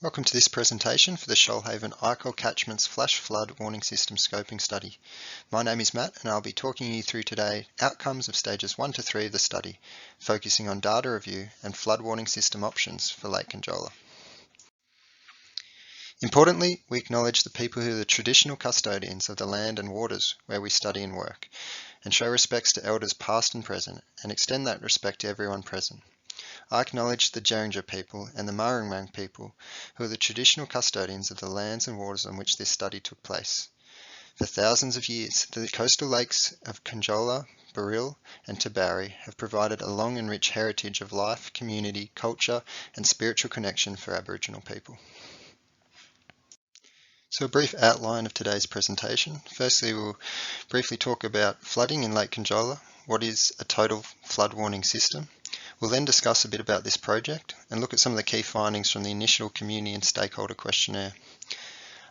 Welcome to this presentation for the Shoalhaven ICOL Catchments Flash Flood Warning System Scoping Study. My name is Matt and I'll be talking you through today outcomes of stages 1 to 3 of the study, focusing on data review and flood warning system options for Lake Conjola. Importantly, we acknowledge the people who are the traditional custodians of the land and waters where we study and work, and show respects to elders past and present, and extend that respect to everyone present. I acknowledge the Jerinja people and the Marangmang people, who are the traditional custodians of the lands and waters on which this study took place. For thousands of years, the coastal lakes of Conjola, Baril, and Tabari have provided a long and rich heritage of life, community, culture, and spiritual connection for Aboriginal people. So a brief outline of today's presentation. Firstly, we'll briefly talk about flooding in Lake Conjola. What is a total flood warning system? We'll then discuss a bit about this project and look at some of the key findings from the initial community and stakeholder questionnaire.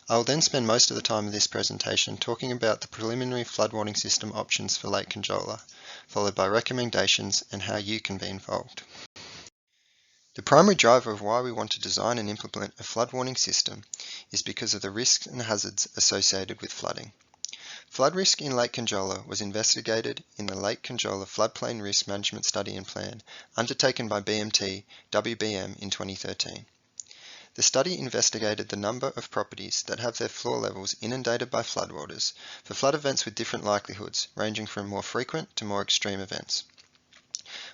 I will then spend most of the time of this presentation talking about the preliminary flood warning system options for Lake Conjola, followed by recommendations and how you can be involved. The primary driver of why we want to design and implement a flood warning system is because of the risks and hazards associated with flooding. Flood risk in Lake Conjola was investigated in the Lake Conjola Floodplain Risk Management Study and Plan undertaken by BMT WBM in 2013. The study investigated the number of properties that have their floor levels inundated by floodwaters for flood events with different likelihoods, ranging from more frequent to more extreme events.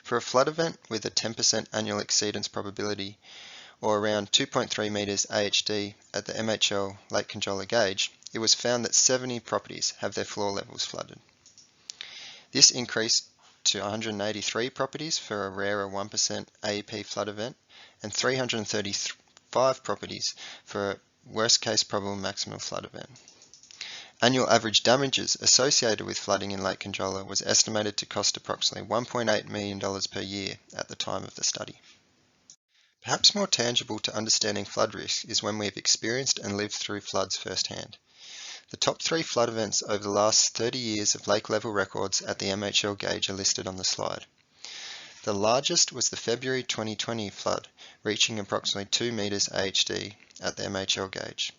For a flood event with a 10% annual exceedance probability, or around 2.3 metres AHD at the MHL Lake Conjola gauge, it was found that 70 properties have their floor levels flooded. This increased to 183 properties for a rarer 1% AEP flood event and 335 properties for a worst case probable maximum flood event. Annual average damages associated with flooding in Lake Conjola was estimated to cost approximately $1.8 million per year at the time of the study. Perhaps more tangible to understanding flood risk is when we have experienced and lived through floods firsthand. The top 3 flood events over the last 30 years of lake level records at the MHL gauge are listed on the slide. The largest was the February 2020 flood, reaching approximately 2 metres AHD at the MHL gauge.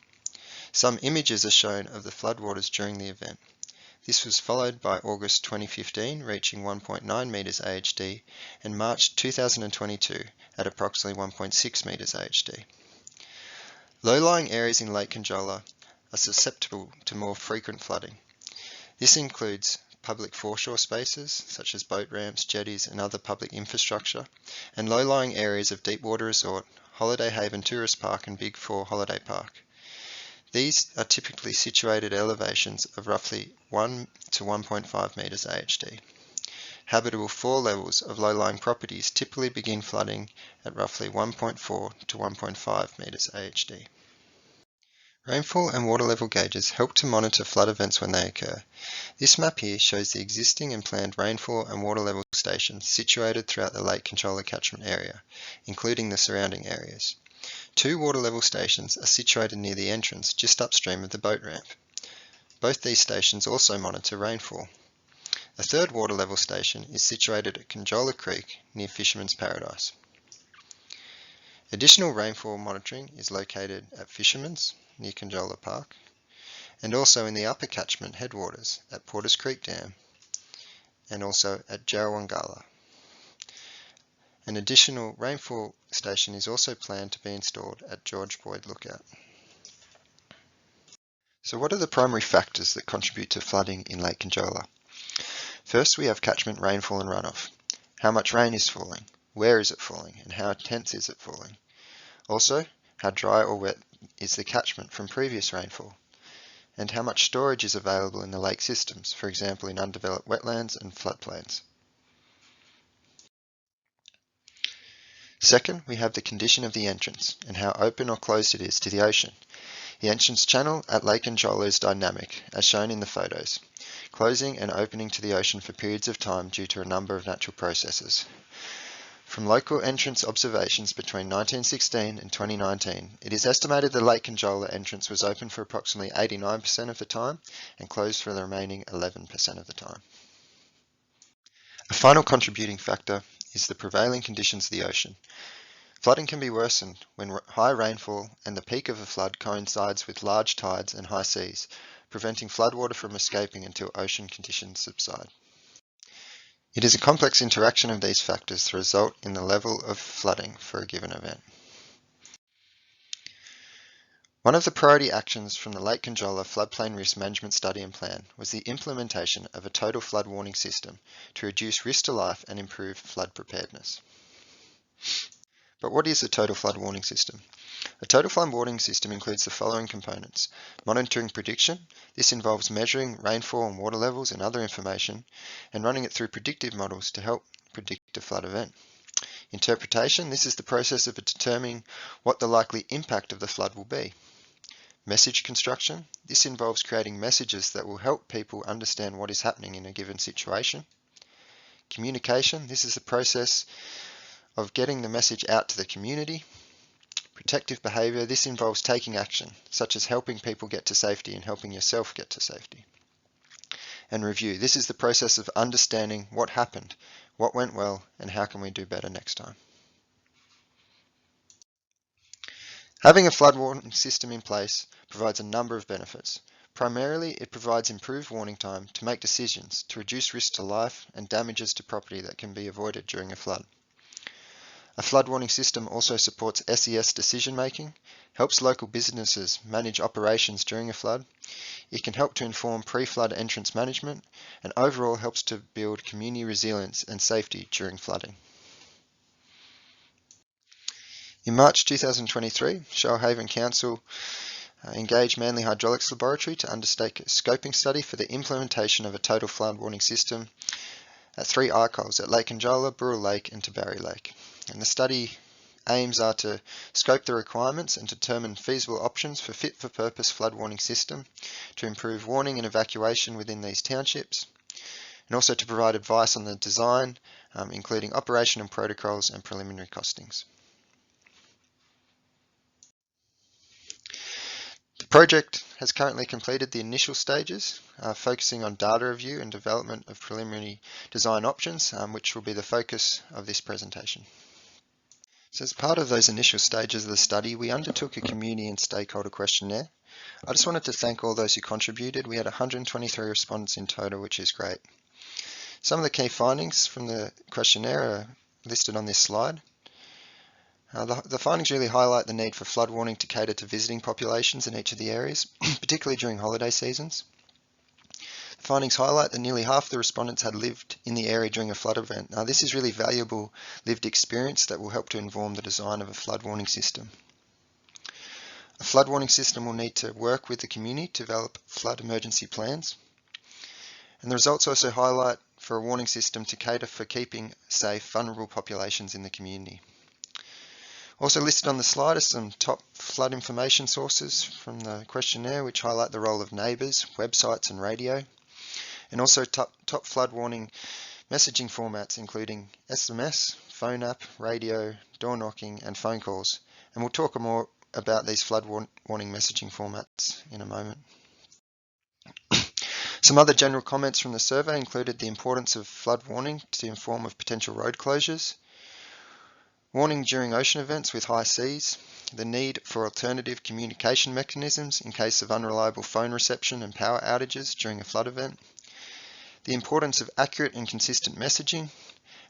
Some images are shown of the floodwaters during the event. This was followed by August 2015 reaching 1.9 metres AHD and March 2022 at approximately 1.6 metres AHD. Low-lying areas in Lake Conjola are susceptible to more frequent flooding. This includes public foreshore spaces such as boat ramps, jetties and other public infrastructure, and low-lying areas of Deepwater Resort, Holiday Haven Tourist Park and Big Four Holiday Park. These are typically situated at elevations of roughly 1 to 1.5 metres AHD. Habitable floor levels of low-lying properties typically begin flooding at roughly 1.4 to 1.5 metres AHD. Rainfall and water level gauges help to monitor flood events when they occur. This map here shows the existing and planned rainfall and water level stations situated throughout the Lake Conjola catchment area, including the surrounding areas. 2 water level stations are situated near the entrance just upstream of the boat ramp. Both these stations also monitor rainfall. A 3rd water level station is situated at Conjola Creek near Fisherman's Paradise. Additional rainfall monitoring is located at Fisherman's near Conjola Park and also in the upper catchment headwaters at Porters Creek Dam and also at Jarrawongala. An additional rainfall station is also planned to be installed at George Boyd Lookout. So what are the primary factors that contribute to flooding in Lake Conjola? First, we have catchment rainfall and runoff. How much rain is falling? Where is it falling? And how intense is it falling? Also, how dry or wet is the catchment from previous rainfall? And how much storage is available in the lake systems, for example in undeveloped wetlands and floodplains? Second, we have the condition of the entrance and how open or closed it is to the ocean. The entrance channel at Lake Conjola is dynamic, as shown in the photos, closing and opening to the ocean for periods of time due to a number of natural processes. From local entrance observations between 1916 and 2019, it is estimated the Lake Conjola entrance was open for approximately 89% of the time and closed for the remaining 11% of the time. A final contributing factor is the prevailing conditions of the ocean. Flooding can be worsened when high rainfall and the peak of a flood coincides with large tides and high seas, preventing floodwater from escaping until ocean conditions subside. It is a complex interaction of these factors to result in the level of flooding for a given event. One of the priority actions from the Lake Conjola Floodplain Risk Management Study and Plan was the implementation of a total flood warning system to reduce risk to life and improve flood preparedness. But what is a total flood warning system? A total flood warning system includes the following components: monitoring prediction. This involves measuring rainfall and water levels and other information and running it through predictive models to help predict a flood event. Interpretation. This is the process of determining what the likely impact of the flood will be. Message construction. This involves creating messages that will help people understand what is happening in a given situation. Communication. This is the process of getting the message out to the community. Protective behaviour. This involves taking action, such as helping people get to safety and helping yourself get to safety. And review. This is the process of understanding what happened, what went well, and how can we do better next time. Having a flood warning system in place provides a number of benefits. Primarily, it provides improved warning time to make decisions to reduce risk to life and damages to property that can be avoided during a flood. A flood warning system also supports SES decision making, helps local businesses manage operations during a flood. It can help to inform pre-flood entrance management and overall helps to build community resilience and safety during flooding. In March 2023, Shoalhaven Council engaged Manly Hydraulics Laboratory to undertake a scoping study for the implementation of a total flood warning system at 3 archives at Lake Conjola, Burrell Lake and Tabarry Lake. And the study aims are to scope the requirements and determine feasible options for fit-for-purpose flood warning system to improve warning and evacuation within these townships, and also to provide advice on the design, including operational protocols and preliminary costings. The project has currently completed the initial stages, focusing on data review and development of preliminary design options, which will be the focus of this presentation. So as part of those initial stages of the study, we undertook a community and stakeholder questionnaire. I just wanted to thank all those who contributed. We had 123 respondents in total, which is great. Some of the key findings from the questionnaire are listed on this slide. The findings really highlight the need for flood warning to cater to visiting populations in each of the areas, particularly during holiday seasons. The findings highlight that nearly half the respondents had lived in the area during a flood event. Now, this is really valuable lived experience that will help to inform the design of a flood warning system. A flood warning system will need to work with the community to develop flood emergency plans. And the results also highlight for a warning system to cater for keeping safe vulnerable populations in the community. Also listed on the slide are some top flood information sources from the questionnaire, which highlight the role of neighbours, websites and radio, and also top flood warning messaging formats, including SMS, phone app, radio, door knocking and phone calls. And we'll talk more about these flood warning messaging formats in a moment. Some other general comments from the survey included the importance of flood warning to inform of potential road closures, warning during ocean events with high seas, the need for alternative communication mechanisms in case of unreliable phone reception and power outages during a flood event, the importance of accurate and consistent messaging,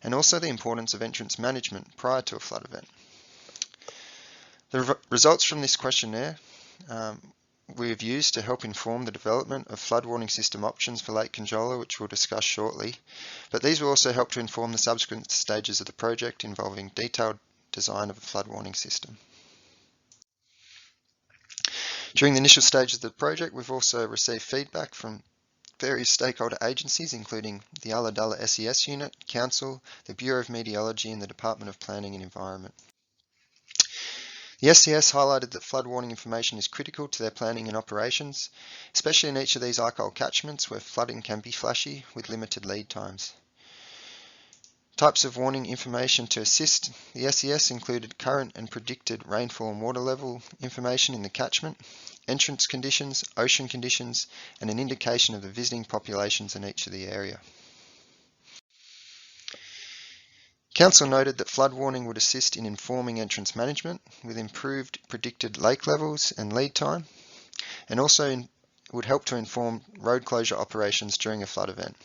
and also the importance of entrance management prior to a flood event. The results from this questionnaire we have used to help inform the development of flood warning system options for Lake Conjola, which we'll discuss shortly, but these will also help to inform the subsequent stages of the project involving detailed design of a flood warning system. During the initial stages of the project, we've also received feedback from various stakeholder agencies, including the Ulladulla SES Unit, Council, the Bureau of Meteorology and the Department of Planning and Environment. The SES highlighted that flood warning information is critical to their planning and operations, especially in each of these archival catchments where flooding can be flashy with limited lead times. Types of warning information to assist the SES included current and predicted rainfall and water level information in the catchment, entrance conditions, ocean conditions, and an indication of the visiting populations in each of the area. Council noted that flood warning would assist in informing entrance management with improved predicted lake levels and lead time, and also would help to inform road closure operations during a flood event.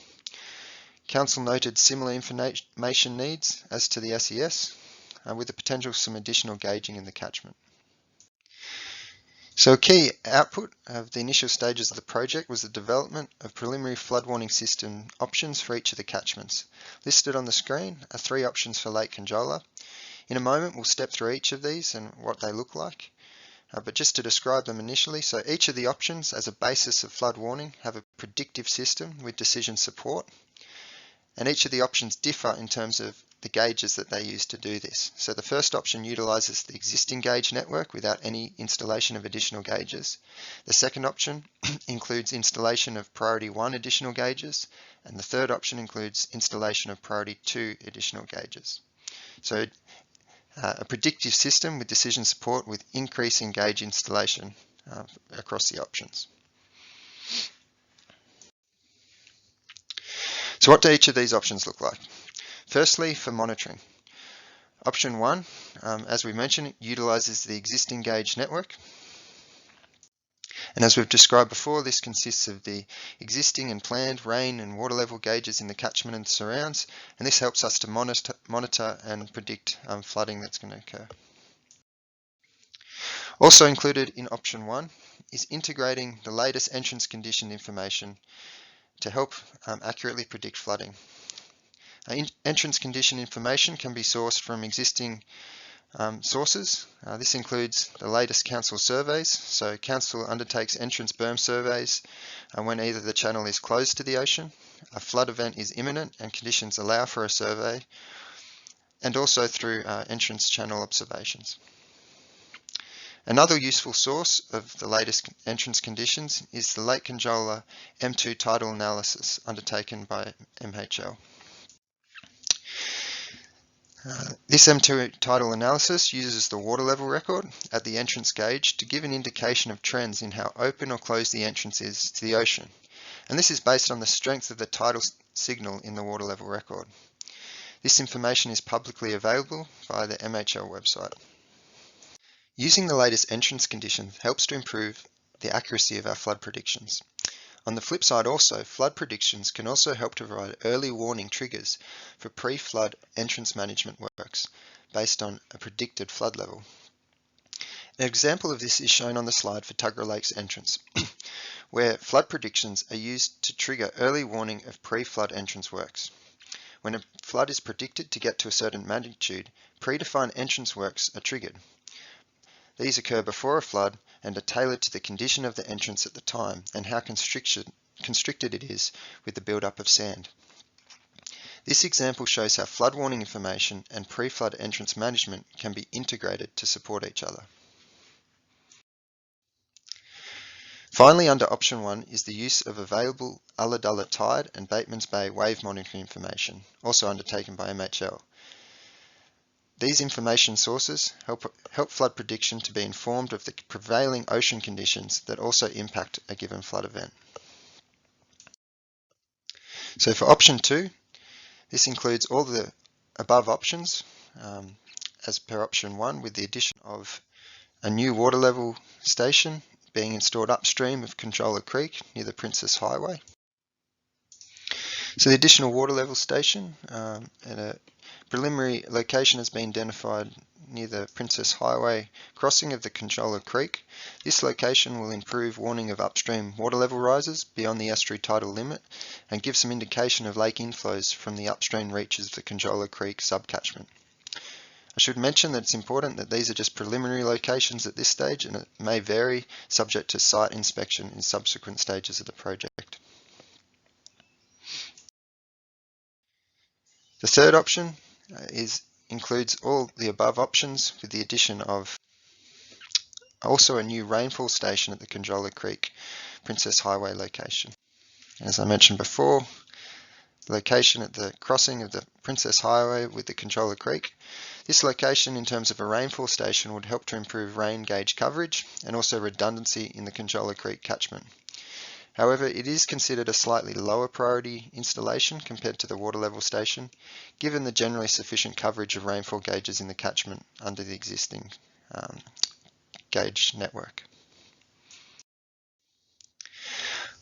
Council noted similar information needs as to the SES, with the potential for some additional gauging in the catchment. So a key output of the initial stages of the project was the development of preliminary flood warning system options for each of the catchments. Listed on the screen are 3 options for Lake Conjola. In a moment we'll step through each of these and what they look like. But just to describe them initially, so each of the options as a basis of flood warning have a predictive system with decision support, and each of the options differ in terms of the gauges that they use to do this. So the first option utilises the existing gauge network without any installation of additional gauges. The second option includes installation of priority 1 additional gauges, and the third option includes installation of priority 2 additional gauges. So a predictive system with decision support with increasing gauge installation across the options. So what do each of these options look like? Firstly, for monitoring. Option 1, as we mentioned, utilises the existing gauge network. And as we've described before, this consists of the existing and planned rain and water level gauges in the catchment and surrounds, and this helps us to monitor and predict flooding that's going to occur. Also included in option 1 is integrating the latest entrance condition information to help accurately predict flooding. Entrance condition information can be sourced from existing sources. This includes the latest council surveys. So council undertakes entrance berm surveys when either the channel is closed to the ocean, a flood event is imminent and conditions allow for a survey, and also through entrance channel observations. Another useful source of the latest entrance conditions is the Lake Conjola M2 tidal analysis undertaken by MHL. This M2 tidal analysis uses the water level record at the entrance gauge to give an indication of trends in how open or closed the entrance is to the ocean. And this is based on the strength of the tidal signal in the water level record. This information is publicly available via the MHL website. Using the latest entrance conditions helps to improve the accuracy of our flood predictions. On the flip side also, flood predictions can also help to provide early warning triggers for pre-flood entrance management works based on a predicted flood level. An example of this is shown on the slide for Tuggerah Lake's entrance, where flood predictions are used to trigger early warning of pre-flood entrance works. When a flood is predicted to get to a certain magnitude, predefined entrance works are triggered. These occur before a flood and are tailored to the condition of the entrance at the time and how constricted it is with the build-up of sand. This example shows how flood warning information and pre-flood entrance management can be integrated to support each other. Finally, under option 1 is the use of available Ulladulla Tide and Bateman's Bay wave monitoring information, also undertaken by MHL. These information sources help flood prediction to be informed of the prevailing ocean conditions that also impact a given flood event. So for option 2, this includes all the above options as per option 1, with the addition of a new water level station being installed upstream of Conjola Creek near the Princess Highway. So the additional water level station and a preliminary location has been identified near the Princess Highway crossing of the Conjola Creek. This location will improve warning of upstream water level rises beyond the estuary tidal limit and give some indication of lake inflows from the upstream reaches of the Conjola Creek subcatchment. I should mention that it's important that these are just preliminary locations at this stage and it may vary subject to site inspection in subsequent stages of the project. The third option includes all the above options with the addition of also a new rainfall station at the Conjola Creek Princess Highway location. As I mentioned before, location at the crossing of the Princess Highway with the Conjola Creek. This location in terms of a rainfall station would help to improve rain gauge coverage and also redundancy in the Conjola Creek catchment. However, it is considered a slightly lower priority installation compared to the water level station, given the generally sufficient coverage of rainfall gauges in the catchment under the existing gauge network.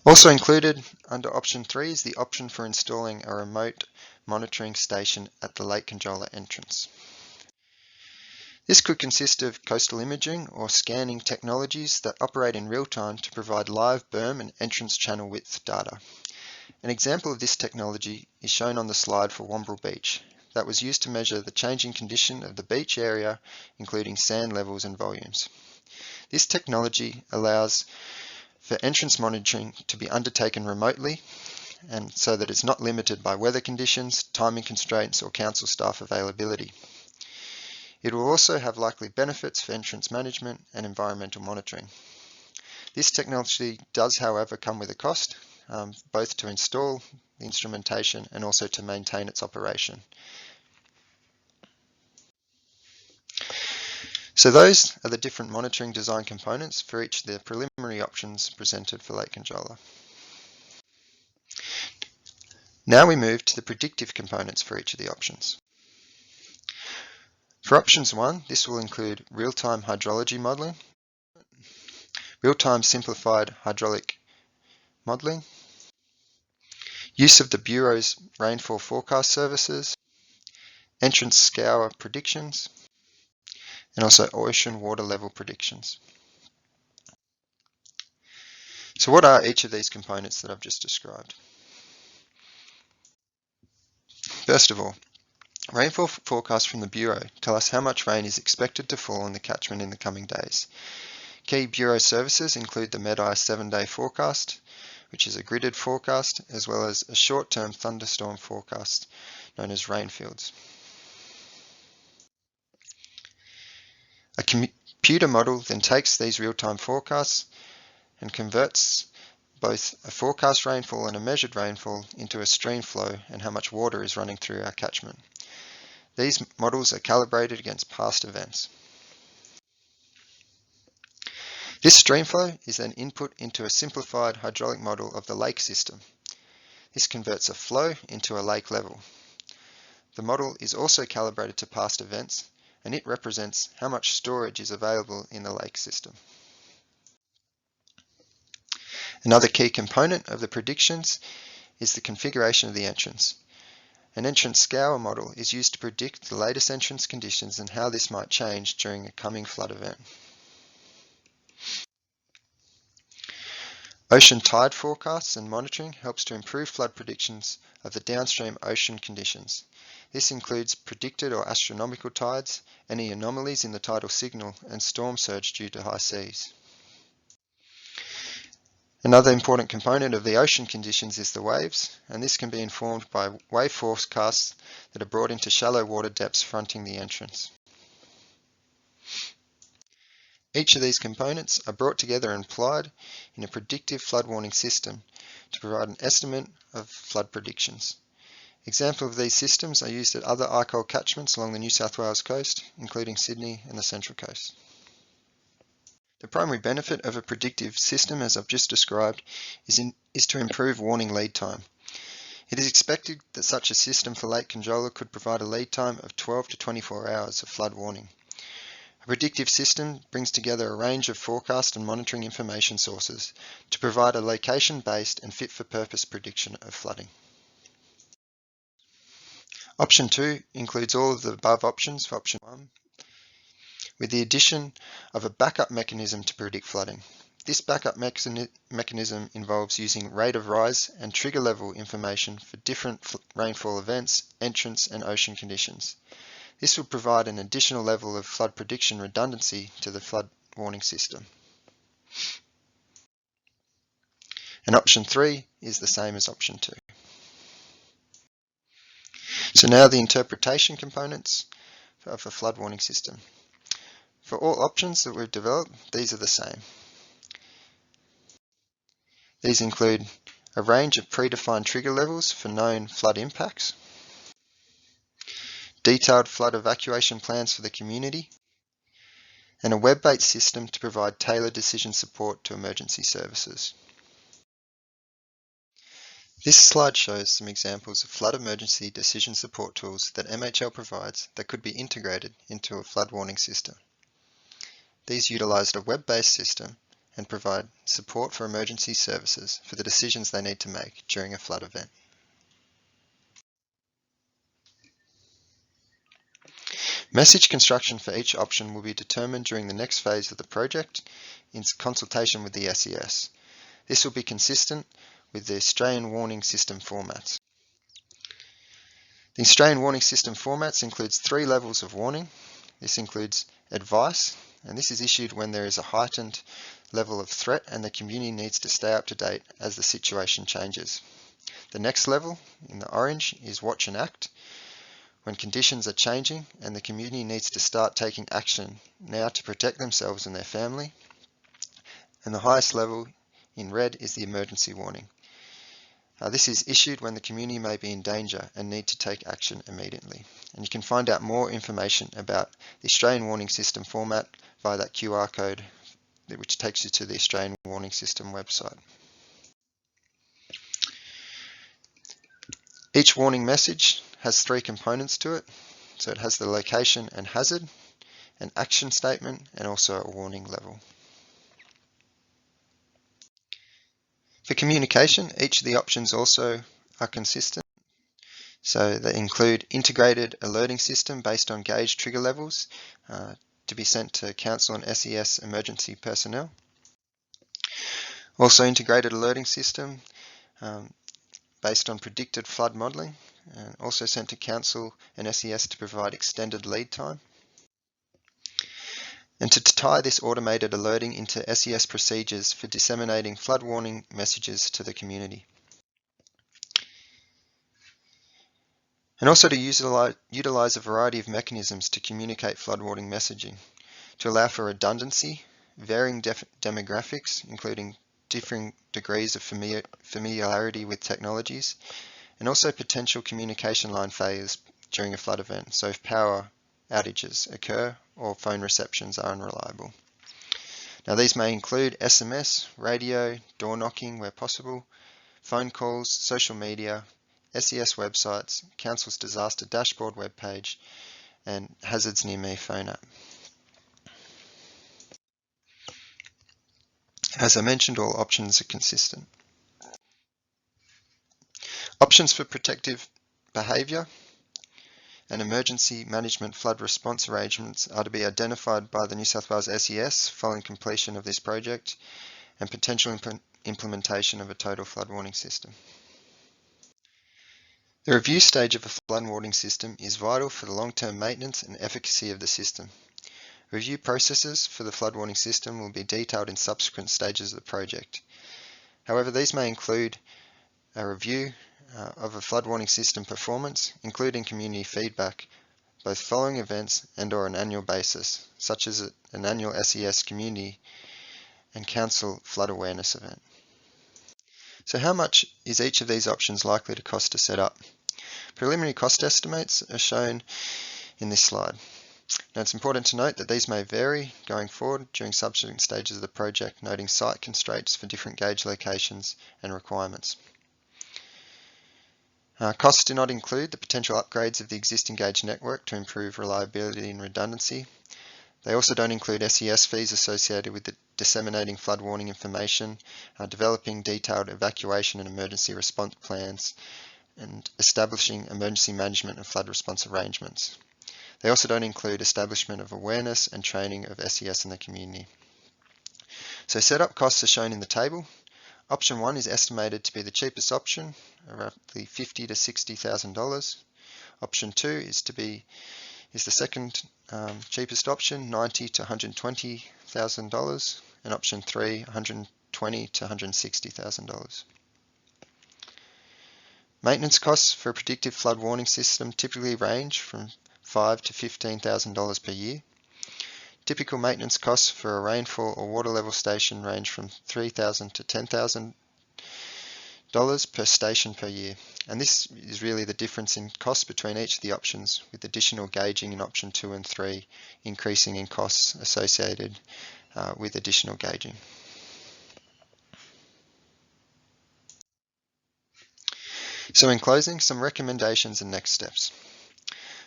Also included under option 3 is the option for installing a remote monitoring station at the Lake Conjola entrance. This could consist of coastal imaging or scanning technologies that operate in real time to provide live berm and entrance channel width data. An example of this technology is shown on the slide for Wombrel Beach that was used to measure the changing condition of the beach area, including sand levels and volumes. This technology allows for entrance monitoring to be undertaken remotely, and so that it's not limited by weather conditions, timing constraints, or council staff availability. It will also have likely benefits for entrance management and environmental monitoring. This technology does, however, come with a cost, both to install the instrumentation and also to maintain its operation. So those are the different monitoring design components for each of the preliminary options presented for Lake Conjola. Now we move to the predictive components for each of the options. For options 1, this will include real-time hydrology modelling, real-time simplified hydraulic modelling, use of the Bureau's rainfall forecast services, entrance scour predictions, and also ocean water level predictions. So what are each of these components that I've just described? First of all, rainfall forecasts from the Bureau tell us how much rain is expected to fall in the catchment in the coming days. Key Bureau services include the Med-Eye 7-day forecast, which is a gridded forecast, as well as a short-term thunderstorm forecast known as rainfields. A computer model then takes these real-time forecasts and converts both a forecast rainfall and a measured rainfall into a stream flow and how much water is running through our catchment. These models are calibrated against past events. This streamflow is then input into a simplified hydraulic model of the lake system. This converts a flow into a lake level. The model is also calibrated to past events, and it represents how much storage is available in the lake system. Another key component of the predictions is the configuration of the entrance. An entrance scour model is used to predict the latest entrance conditions and how this might change during a coming flood event. Ocean tide forecasts and monitoring helps to improve flood predictions of the downstream ocean conditions. This includes predicted or astronomical tides, any anomalies in the tidal signal, and storm surge due to high seas. Another important component of the ocean conditions is the waves, and this can be informed by wave forecasts that are brought into shallow water depths fronting the entrance. Each of these components are brought together and applied in a predictive flood warning system to provide an estimate of flood predictions. Examples of these systems are used at other ICOL catchments along the New South Wales coast, including Sydney and the Central Coast. The primary benefit of a predictive system, as I've just described, is to improve warning lead time. It is expected that such a system for Lake Conjola could provide a lead time of 12 to 24 hours of flood warning. A predictive system brings together a range of forecast and monitoring information sources to provide a location-based and fit-for-purpose prediction of flooding. Option 2 includes all of the above options for option 1, with the addition of a backup mechanism to predict flooding. This backup mechanism involves using rate of rise and trigger level information for different rainfall events, entrance and ocean conditions. This will provide an additional level of flood prediction redundancy to the flood warning system. And option 3 is the same as option 2. So now the interpretation components of a flood warning system. For all options that we've developed, these are the same. These include a range of predefined trigger levels for known flood impacts, detailed flood evacuation plans for the community, and a web-based system to provide tailored decision support to emergency services. This slide shows some examples of flood emergency decision support tools that MHL provides that could be integrated into a flood warning system. These utilise a web-based system and provide support for emergency services for the decisions they need to make during a flood event. Message construction for each option will be determined during the next phase of the project in consultation with the SES. This will be consistent with the Australian warning system formats. The Australian warning system formats includes 3 levels of warning. This includes advice, and this is issued when there is a heightened level of threat and the community needs to stay up to date as the situation changes. The next level, in the orange, is watch and act, when conditions are changing and the community needs to start taking action now to protect themselves and their family. And the highest level, in red, is the emergency warning. This is issued when the community may be in danger and need to take action immediately. And you can find out more information about the Australian Warning System format via that QR code, which takes you to the Australian Warning System website. Each warning message has 3 components to it. So it has the location and hazard, an action statement, and also a warning level. For communication, each of the options also are consistent. So they include integrated alerting system based on gauge trigger levels to be sent to council and SES emergency personnel. Also integrated alerting system based on predicted flood modelling, also sent to council and SES to provide extended lead time. And to tie this automated alerting into SES procedures for disseminating flood warning messages to the community. And also to utilise a variety of mechanisms to communicate flood warning messaging, to allow for redundancy, varying demographics, including differing degrees of familiarity with technologies, and also potential communication line failures during a flood event, so if power outages occur or phone receptions are unreliable. Now these may include SMS, radio, door knocking where possible, phone calls, social media, SES websites, Council's disaster dashboard webpage, and Hazards Near Me phone app. As I mentioned, all options are consistent. Options for protective behaviour and emergency management flood response arrangements are to be identified by the New South Wales SES following completion of this project and potential implementation of a total flood warning system. The review stage of a flood warning system is vital for the long-term maintenance and efficacy of the system. Review processes for the flood warning system will be detailed in subsequent stages of the project. However, these may include a review of a flood warning system performance, including community feedback, both following events and or an annual basis, such as an annual SES community and council flood awareness event. So how much is each of these options likely to cost to set up? Preliminary cost estimates are shown in this slide. Now it's important to note that these may vary going forward during subsequent stages of the project, noting site constraints for different gauge locations and requirements. Costs do not include the potential upgrades of the existing gauge network to improve reliability and redundancy. They also don't include SES fees associated with disseminating flood warning information, developing detailed evacuation and emergency response plans, and establishing emergency management and flood response arrangements. They also don't include establishment of awareness and training of SES in the community. So setup costs are shown in the table. Option 1 is estimated to be the cheapest option, roughly $50,000 to $60,000. Option 2 is the second cheapest option, $90,000 to $120,000, and option 3, $120,000 to $160,000. Maintenance costs for a predictive flood warning system typically range from $5,000 to $15,000 per year. Typical maintenance costs for a rainfall or water level station range from $3,000 to $10,000 per station per year. And this is really the difference in cost between each of the options, with additional gauging in option 2 and 3 increasing in costs associated with additional gauging. So in closing, some recommendations and next steps.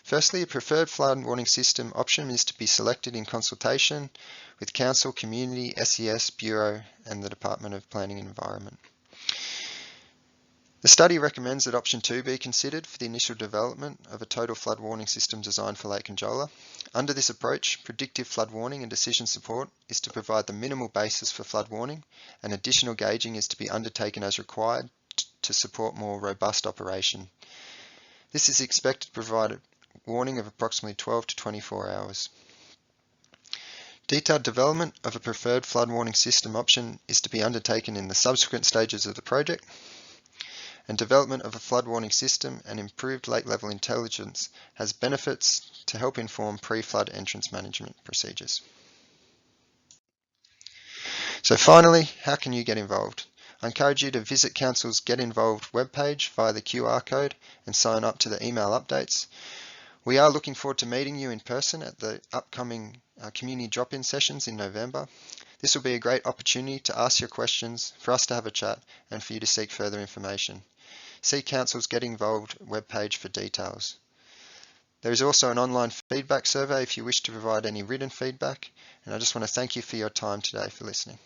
Firstly, a preferred flood warning system option is to be selected in consultation with Council, Community, SES, Bureau and the Department of Planning and Environment. The study recommends that option 2 be considered for the initial development of a total flood warning system designed for Lake Conjola. Under this approach, predictive flood warning and decision support is to provide the minimal basis for flood warning, and additional gauging is to be undertaken as required to support more robust operation. This is expected to provide a warning of approximately 12 to 24 hours. Detailed development of a preferred flood warning system option is to be undertaken in the subsequent stages of the project, and development of a flood warning system and improved lake level intelligence has benefits to help inform pre-flood entrance management procedures. So finally, how can you get involved? I encourage you to visit Council's Get Involved webpage via the QR code and sign up to the email updates. We are looking forward to meeting you in person at the upcoming community drop-in sessions in November. This will be a great opportunity to ask your questions, for us to have a chat, and for you to seek further information. See Council's Get Involved webpage for details. There is also an online feedback survey if you wish to provide any written feedback, and I just want to thank you for your time today for listening.